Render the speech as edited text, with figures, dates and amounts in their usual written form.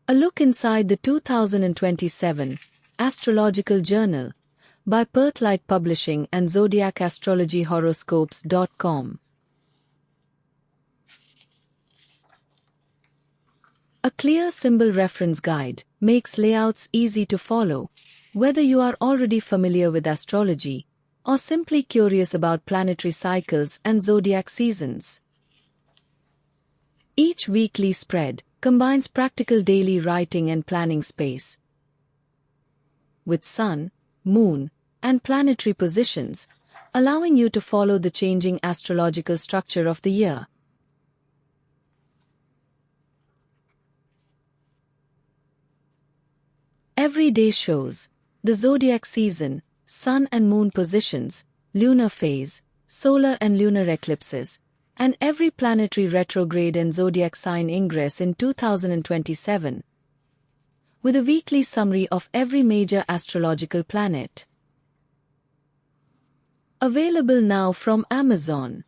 A look inside the 2027 Astrological Journal by Perthlight Publishing and Zodiac Astrology Horoscopes.com. A clear symbol reference guide makes layouts easy to follow, whether you are already familiar with astrology or simply curious about planetary cycles and zodiac seasons. Each weekly spread combines practical daily writing and planning space, with sun, moon, and planetary positions, allowing you to follow the changing astrological structure of the year. Every day shows the zodiac season, sun and moon positions, lunar phase, solar and lunar eclipses, and every planetary retrograde and zodiac sign ingress in 2027, with a weekly summary of every major astrological planet. Available now from Amazon.